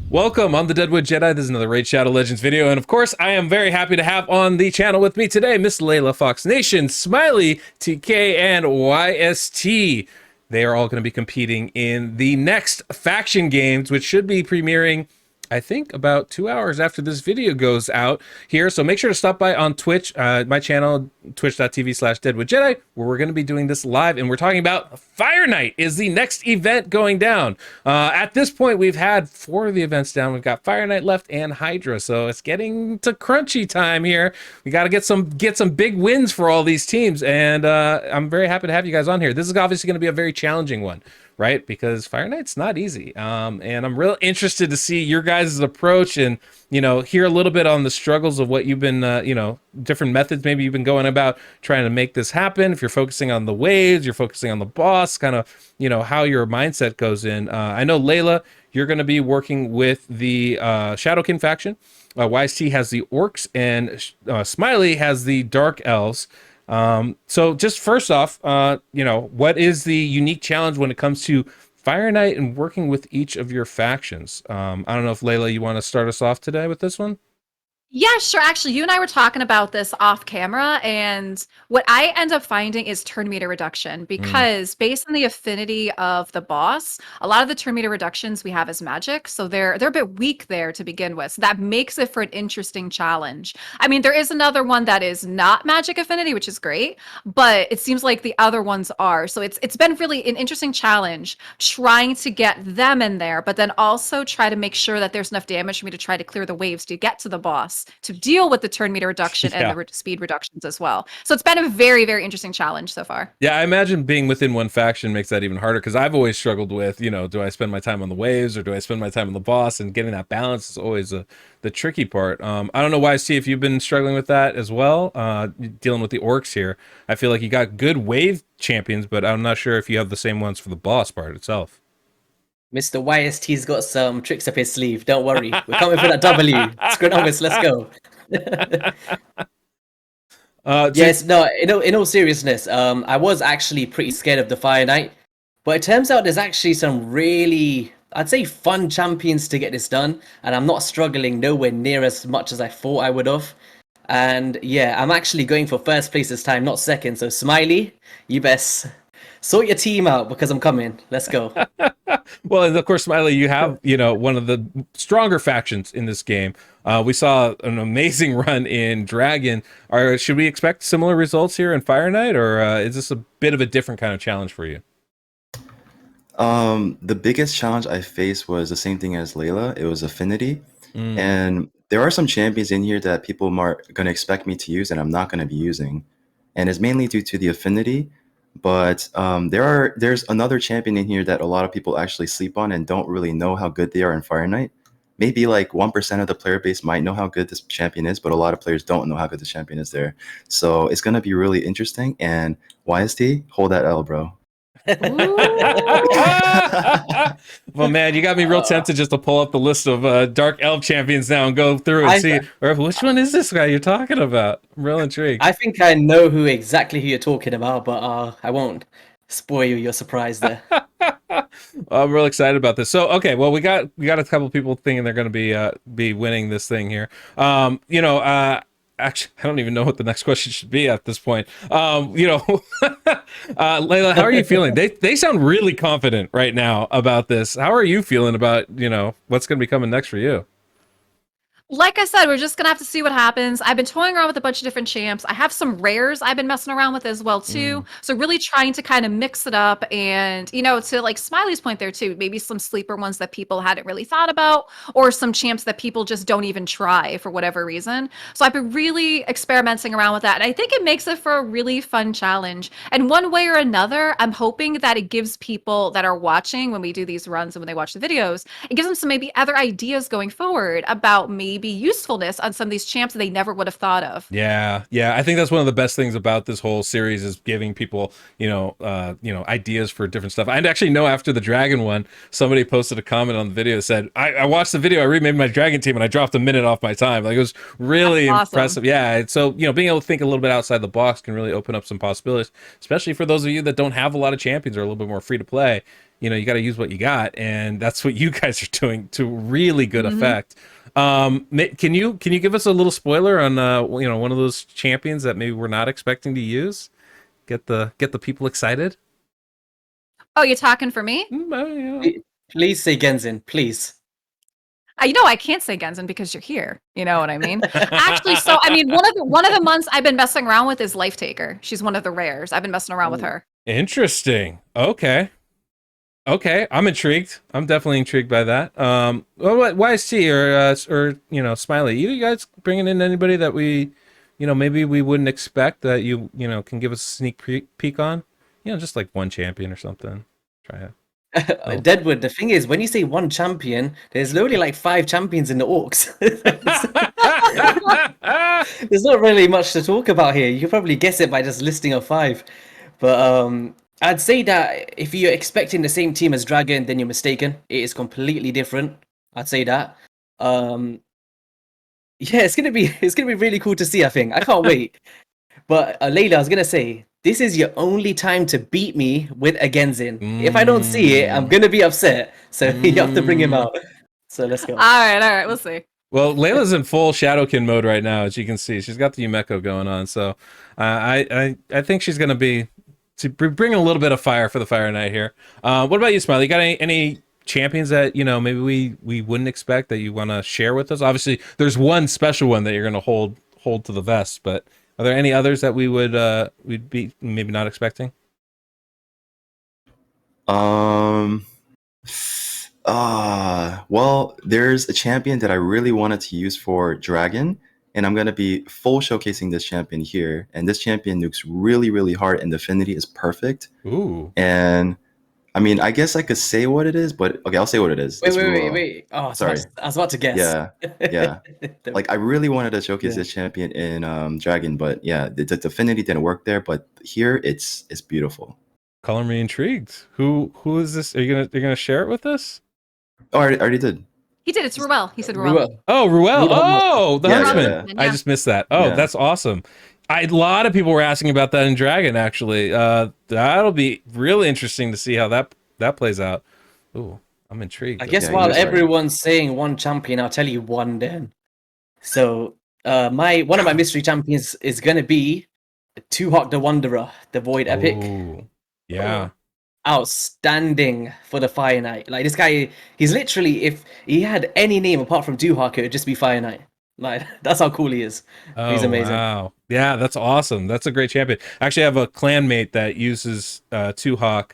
Welcome, I'm the Deadwood Jedi. This is another Raid Shadow Legends video, and of course, I am very happy to have on the channel with me today Miss Leila, Fox Nation, Smiley, TK, and YST. They are all going to be competing in the next faction games, which should be premiering, I think, about 2 hours after this video goes out here. So make sure to stop by on Twitch, my channel, twitch.tv/DeadwoodJedi, where we're going to be doing this live. And we're talking about Fire Night is the next event going down. At this point, we've had 4 of the events down. We've got Fire Night left and Hydra. So it's getting to crunchy time here. We got to get some big wins for all these teams. And I'm very happy to have you guys on here. This is obviously going to be a very challenging one, right? Because Fire Night's not easy. And I'm real interested to see your guys' approach and, hear a little bit on the struggles of what you've been, different methods maybe you've been going about trying to make this happen. If you're focusing on the waves, you're focusing on the boss, kind of, how your mindset goes in. I know, Leila, you're going to be working with the Shadowkin faction. YST has the Orcs, and Smiley has the Dark Elves. So just first off, what is the unique challenge when it comes to Fire Night and working with each of your factions? I don't know if Leila, you want to start us off today with this one? Yeah, sure. Actually, you and I were talking about this off camera, and what I end up finding is turn meter reduction because based on the affinity of the boss, a lot of the turn meter reductions we have is magic, so they're a bit weak there to begin with. So that makes it for an interesting challenge. I mean, there is another one that is not magic affinity, which is great, but it seems like the other ones are. So it's been really an interesting challenge trying to get them in there, but then also try to make sure that there's enough damage for me to try to clear the waves to get to the boss, to deal with the turn meter reduction and the speed reductions as well. So it's been a very, very interesting challenge so far. Yeah, I imagine being within one faction makes that even harder, because I've always struggled with, do I spend my time on the waves or do I spend my time on the boss? And getting that balance is always the tricky part. I don't know, YST, if you've been struggling with that as well, dealing with the Orcs here. I feel like you got good wave champions, but I'm not sure if you have the same ones for the boss part itself. Mr. YST's got some tricks up his sleeve. Don't worry. We're coming for that W. Scronomus, let's go. Yes, no, in all seriousness, I was actually pretty scared of the Fire Knight. But it turns out there's actually some really, I'd say, fun champions to get this done. And I'm not struggling nowhere near as much as I thought I would have. And yeah, I'm actually going for first place this time, not second. So Smiley, you best sort your team out because I'm coming. Let's go. Well, and of course, Smiley, you have, one of the stronger factions in this game. We saw an amazing run in Dragon. Should we expect similar results here in Fire Night, or is this a bit of a different kind of challenge for you? The biggest challenge I faced was the same thing as Leila. It was affinity. And there are some champions in here that people are going to expect me to use and I'm not going to be using. And it's mainly due to the affinity. But there's another champion in here that a lot of people actually sleep on and don't really know how good they are in Fire Night. Maybe like 1% of the player base might know how good this champion is, but a lot of players don't know how good the champion is there. So it's going to be really interesting. And YST, hold that L, bro. Well, man, you got me real tempted just to pull up the list of Dark Elf champions now and go through and see which one is this guy you're talking about. I'm real intrigued. I think I know exactly who you're talking about, but I won't spoil your surprise there. I'm real excited about this. So, okay, well, we got a couple people thinking they're going to be winning this thing here. Actually, I don't even know what the next question should be at this point. Leila, how are you feeling? They sound really confident right now about this. How are you feeling about, what's going to be coming next for you? Like I said, we're just gonna have to see what happens. I've been toying around with a bunch of different champs. I have some rares I've been messing around with as well too. So really trying to kind of mix it up and, to like Smiley's point there too, maybe some sleeper ones that people hadn't really thought about, or some champs that people just don't even try for whatever reason. So I've been really experimenting around with that. And I think it makes it for a really fun challenge. And one way or another, I'm hoping that it gives people that are watching when we do these runs and when they watch the videos, it gives them some maybe other ideas going forward about maybe maybe usefulness on some of these champs that they never would have thought of. Yeah, yeah. I think that's one of the best things about this whole series is giving people, ideas for different stuff. I actually know after the dragon one, somebody posted a comment on the video that said, I watched the video, I remade my dragon team, and I dropped a minute off my time. Like, it was really That's awesome. impressive. Yeah. So, being able to think a little bit outside the box can really open up some possibilities, especially for those of you that don't have a lot of champions or a little bit more free to play. You got to use what you got, and that's what you guys are doing to really good effect. Can you give us a little spoiler on one of those champions that maybe we're not expecting to use? Get the people excited. Oh, you're talking for me? Please say Genzin, please. I can't say Genzin because you're here. You know what I mean? Actually, so I mean, one of the months I've been messing around with is Life Taker. She's one of the rares. I've been messing around with her. Interesting. Okay, I'm intrigued. I'm definitely intrigued by that. YST or Smiley, you guys bringing in anybody that we, maybe we wouldn't expect that you can give us a sneak peek on? Just like one champion or something. Try it. Deadwood, the thing is, when you say one champion, there's literally like 5 champions in the orcs. There's not really much to talk about here. You can probably guess it by just listing of 5. But I'd say that if you're expecting the same team as Dragon, then you're mistaken. It is completely different. I'd say that. Yeah, it's gonna be really cool to see. I think I can't wait. But Leila, I was gonna say, this is your only time to beat me with a Genzin. If I don't see it, I'm gonna be upset. So you have to bring him out. So let's go. All right, we'll see. Well, Layla's in full Shadowkin mode right now, as you can see. She's got the Yumeko going on, so I think she's gonna be bring a little bit of fire for the Fire Knight here. What about you, Smiley? You got any champions that maybe we wouldn't expect that you want to share with us? Obviously, there's one special one that you're gonna hold to the vest, but are there any others that we'd be maybe not expecting? Well, there's a champion that I really wanted to use for Dragon, and I'm going to be full showcasing this champion here. And this champion nukes really, really hard, and the affinity is perfect. Ooh. And I mean, I guess I could say what it is, but okay, I'll say what it is. Wait. Oh, sorry. I was about to guess. Yeah. Like, I really wanted to showcase this champion in Dragon, but yeah, the affinity didn't work there. But here, it's beautiful. Color me intrigued. Who is this? You're gonna share it with us? Oh, I already did. He did. It's Ruel. He said Ruel. Oh, Ruel. Oh, the Yeah, huntsman. yeah. I just missed that. Oh, Yeah. that's awesome. A lot of people were asking about that in Dragon, actually. That'll be really interesting to see how that plays out. Ooh, I'm intrigued. I guess Yeah, while that's right. everyone's saying one champion, I'll tell you one then. So one of my mystery champions is gonna be Duhak the Wanderer, the Void Epic. Ooh, yeah. Outstanding for the Fire Knight. Like, this guy, he's literally, if he had any name apart from Duhak, it would just be Fire Knight. Like, that's how cool he is. He's amazing. Wow. Yeah, that's awesome. That's a great champion. Actually, I have a clanmate that uses Duhak.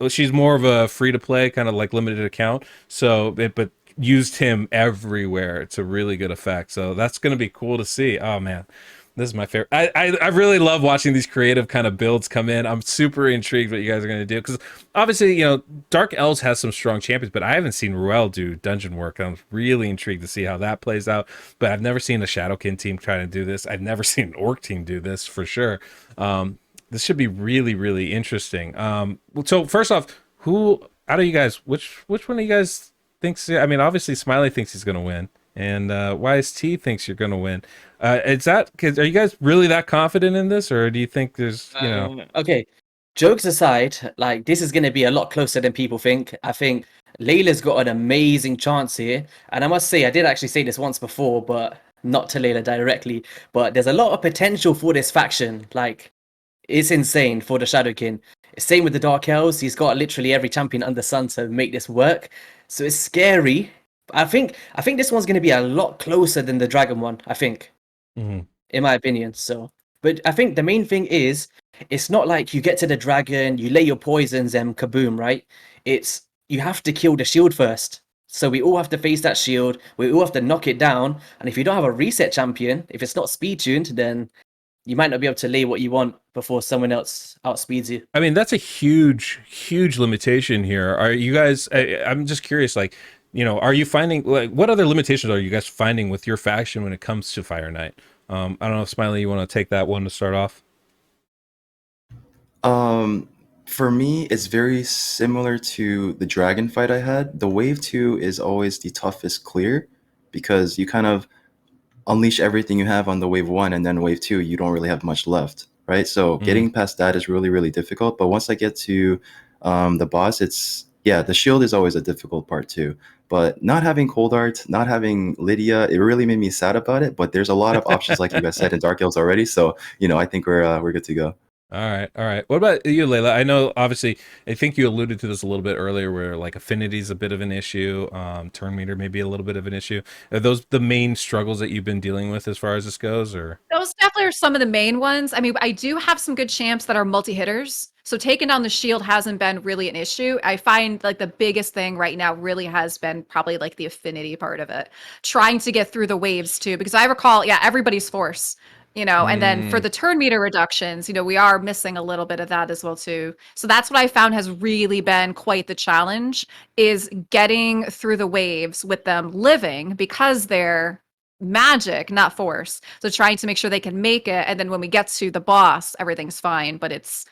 She's more of a free to play, kind of like limited account. But used him everywhere to really good effect. So that's going to be cool to see. Oh man, this is my favorite. I really love watching these creative kind of builds come in. I'm super intrigued what you guys are going to do, because obviously, Dark Elves has some strong champions, but I haven't seen Ruel do dungeon work. I'm really intrigued to see how that plays out. But I've never seen a Shadowkin team try to do this. I've never seen an Orc team do this for sure. This should be really, really interesting. So first off, who out of you guys, which one of you guys thinks? I mean, obviously Smiley thinks he's going to win, and YST thinks you're going to win. Is that, cause are you guys really that confident in this, or do you think there's Okay, jokes aside, like, this is going to be a lot closer than people think. I think Layla's got an amazing chance here, and I must say, I did actually say this once before, but not to Layla directly, but there's a lot of potential for this faction. Like, it's insane for the Shadowkin. Same with the Dark Elves. He's got literally every champion under the sun to make this work. So it's scary. I think this one's going to be a lot closer than the Dragon one, I think. Mhm. In my opinion. So, but I think the main thing is, it's not like you get to the Dragon, you lay your poisons and kaboom, right? It's, you have to kill the shield first. So we all have to face that shield. We all have to knock it down. And if you don't have a reset champion, if it's not speed tuned, then you might not be able to lay what you want before someone else outspeeds you. I mean, that's a huge limitation here. Are you guys? I'm just curious. Like, are you finding, like, what other limitations are you guys finding with your faction when it comes to Fire Knight? I don't know if Smiley, you want to take that one to start off? For me, it's very similar to the dragon fight I had. The wave 2 is always the toughest clear because you kind of unleash everything you have on the wave 1, and then wave 2 you don't really have much left, right? So getting past that is really, really difficult. But once I get to the boss, the shield is always a difficult part too. But not having Cold Art, not having Lydia, it really made me sad about it. But there's a lot of options, like you guys said, in Dark Elves already. So I think we're good to go. All right, all right. What about you, Leila? I know, obviously, I think you alluded to this a little bit earlier, where like affinity is a bit of an issue, turn meter may be a little bit of an issue. Are those the main struggles that you've been dealing with as far as this goes, or? Those definitely are some of the main ones. I mean, I do have some good champs that are multi-hitters. So taking down the shield hasn't been really an issue. I find like the biggest thing right now really has been probably like the affinity part of it. Trying to get through the waves too, because I recall, everybody's force. And then for the turn meter reductions, we are missing a little bit of that as well too. So that's what I found has really been quite the challenge, is getting through the waves with them living, because they're magic, not force. So trying to make sure they can make it, and then when we get to the boss, everything's fine. But it's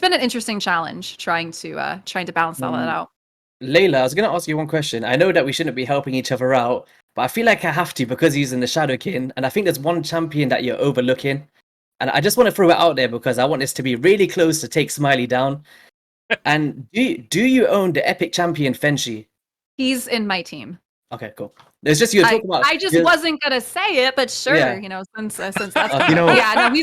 been an interesting challenge trying to balance all that out. Layla, I was going to ask you one question. I know that we shouldn't be helping each other out, but I feel like I have to because he's in the Shadowkin, and I think there's one champion that you're overlooking. And I just want to throw it out there because I want this to be really close to take Smiley down. And do you own the epic champion Fenshi? He's in my team. Okay, cool. It's just you're talking about. I just wasn't gonna say it, but sure, Yeah. Since that's he's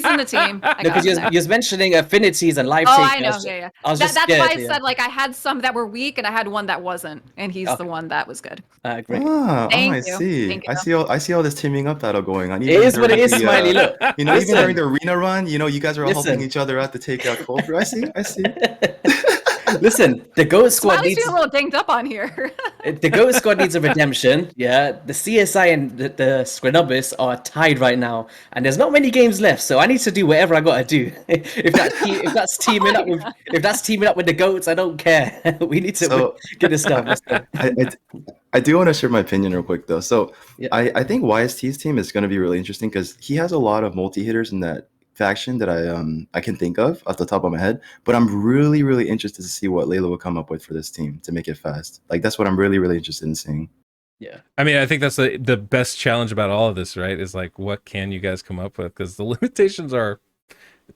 in the team. Because you're mentioning affinities and life. Oh, I know. Yeah. I was that's scared, why I said like I had some that were weak and I had one that wasn't, and he's the one that was good. Great. I see. Thank you. I see all this teaming up battle going on. It is what it is, Smiley. Look, even during the arena run, you guys are all helping each other out to take out Cold. I see. Listen, the Goat Squad Smiley's needs a little dinged up on here. the Goat Squad needs a redemption. Yeah, the CSI and the Squinubus are tied right now, and there's not many games left. So I need to do whatever I gotta do. if that's teaming up with the goats, I don't care. We need to get this done. I do want to share my opinion real quick though. So Yeah. I think YST's team is going to be really interesting because he has a lot of multi-hitters in that faction that I can think of off the top of my head, but I'm really, really interested to see what Leila will come up with for this team to make it fast. Like that's what I'm really, really interested in seeing. Yeah. I mean, I think that's the best challenge about all of this, right? Is like, what can you guys come up with? Because the limitations are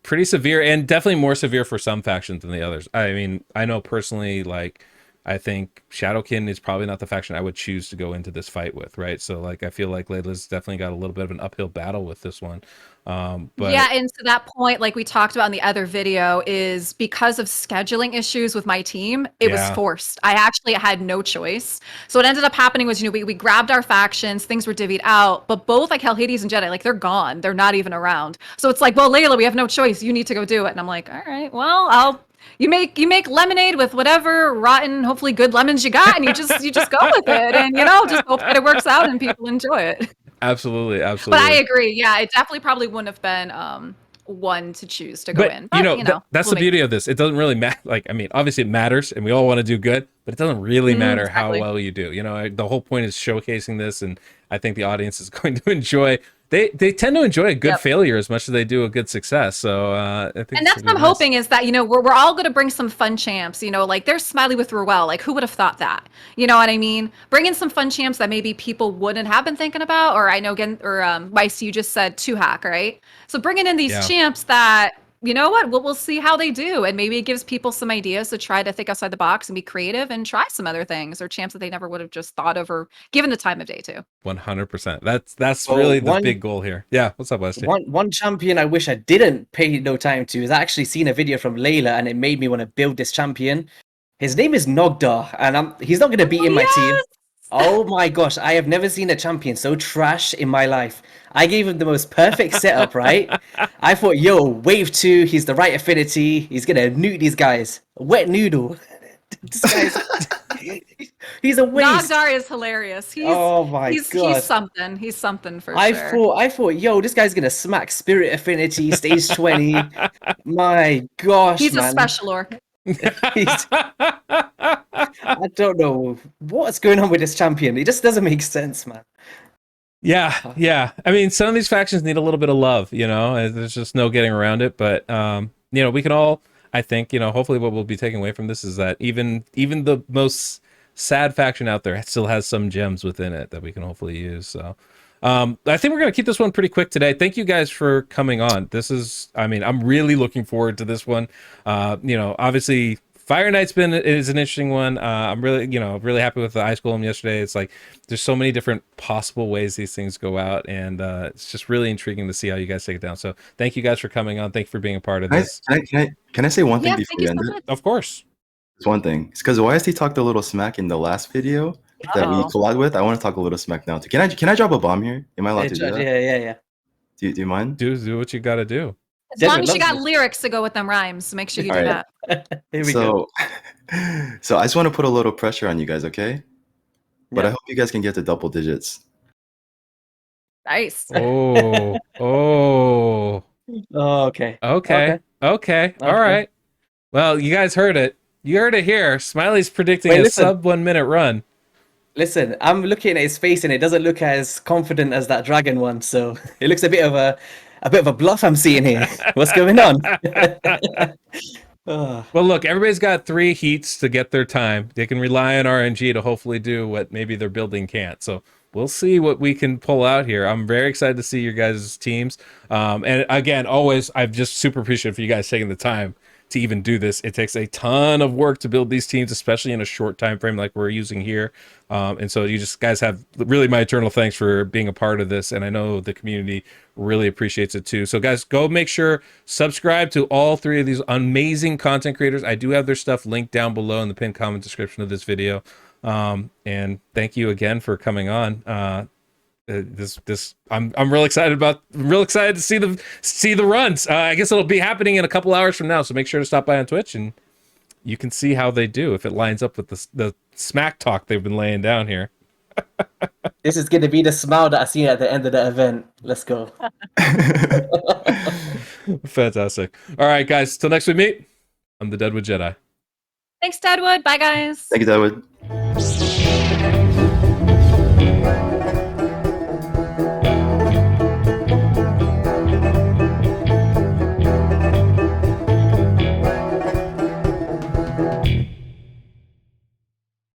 pretty severe, and definitely more severe for some factions than the others. I mean, I know personally, like, I think Shadowkin is probably not the faction I would choose to go into this fight with, right? So, like, I feel like Leila's definitely got a little bit of an uphill battle with this one. But yeah, and to that point, like we talked about in the other video, is because of scheduling issues with my team, it was forced. I actually had no choice. So what ended up happening was, we grabbed our factions, things were divvied out, but both like Hell, Hades, and Jedi, like they're gone. They're not even around. So it's like, well, Leila, we have no choice. You need to go do it. And I'm like, all right, well, you make lemonade with whatever rotten, hopefully good lemons you got, and you just go with it, and just hope that it works out and people enjoy it. Absolutely. But I agree. Yeah, it definitely probably wouldn't have been one to choose to go in. But, that's the beauty of this. It doesn't really matter. Like, I mean, obviously it matters, and we all want to do good, but it doesn't really matter how well you do. The whole point is showcasing this, and I think the audience is going to enjoy. They tend to enjoy a good failure as much as they do a good success. So I think, and that's what I'm hoping is that we're all going to bring some fun champs. Like there's Smiley with Ruel. Like who would have thought that? You know what I mean? Bring in some fun champs that maybe people wouldn't have been thinking about. Or I know YC, you just said Duhak, right? So bringing in these champs that. You know what? We'll see how they do, and maybe it gives people some ideas to try to think outside the box and be creative and try some other things or champs that they never would have just thought of or given the time of day to. 100%. That's really the big goal here. Yeah. What's up, YST? One champion I wish I didn't pay no time to is I actually seen a video from Leila, and it made me want to build this champion. His name is Nogdar, and he's not going to be in my team. Oh my gosh, I have never seen a champion so trash in my life. I gave him the most perfect setup, right? I thought, wave 2, he's the right affinity. He's going to nuke these guys. Wet noodle. This guy's... he's a waste. Nogdar is hilarious. Oh my god. He's something. He's something for I sure. thought, this guy's going to smack Spirit Affinity, stage 20. My gosh, he's man. a special orc. I don't know what's going on with this champion. It just doesn't make sense, man. Yeah, yeah. I mean, some of these factions need a little bit of love, you know, and there's just no getting around it. But you know, we can all, I think, you know, hopefully what we'll be taking away from this is that even the most sad faction out there still has some gems within it that we can hopefully use. So I think we're gonna keep this one pretty quick today. Thank you guys for coming on. This is, I mean, I'm really looking forward to this one. You know, obviously Fire Knight's is an interesting one. I'm really, you know, really happy with the Ice Golem yesterday. It's like there's so many different possible ways these things go out, and it's just really intriguing to see how you guys take it down. So thank you guys for coming on. Thank you for being a part of this. Can I say one thing Yeah, before thank we you end so it? much. Of course. It's one thing. It's because YST talked a little smack in the last video that we Uh-oh. collab with. I want to talk a little smack now. Can I drop a bomb here? Am I allowed to do that? Yeah. Do you mind? Do what you got to do. As long Deadwood as you got loves lyrics to go with them rhymes, so make sure you do Alright. that. Here we go. So I just want to put a little pressure on you guys, okay? But Yeah. I hope you guys can get to double digits. Nice. Oh, oh. Oh, okay. Okay. All Okay. right. Well, you guys heard it. You heard it here. Smiley's predicting Wait, a listen. sub 1 minute run. Listen, I'm looking at his face and it doesn't look as confident as that dragon one, so it looks a bit of a bluff I'm seeing here. What's going on? Oh, Well, look, everybody's got 3 heats to get their time. They can rely on RNG to hopefully do what maybe their building can't. So we'll see what we can pull out here. I'm very excited to see your guys' teams. And again, always, I'm just super appreciative for you guys taking the time to even do this. It takes a ton of work to build these teams, especially in a short time frame like we're using here. And so you just guys have really my eternal thanks for being a part of this. And I know the community really appreciates it too. So guys, go make sure subscribe to all 3 of these amazing content creators. I do have their stuff linked down below in the pinned comment description of this video. And thank you again for coming on. I'm real excited to see the runs. I guess it'll be happening in a couple hours from now, so make sure to stop by on Twitch and you can see how they do if it lines up with the smack talk they've been laying down here. this is going to be the smile that I see at the end of the event. Let's go. Fantastic. All right, guys, till next we meet, I'm the Deadwood Jedi. Thanks, Deadwood. Bye, guys. Thank you, Dawood.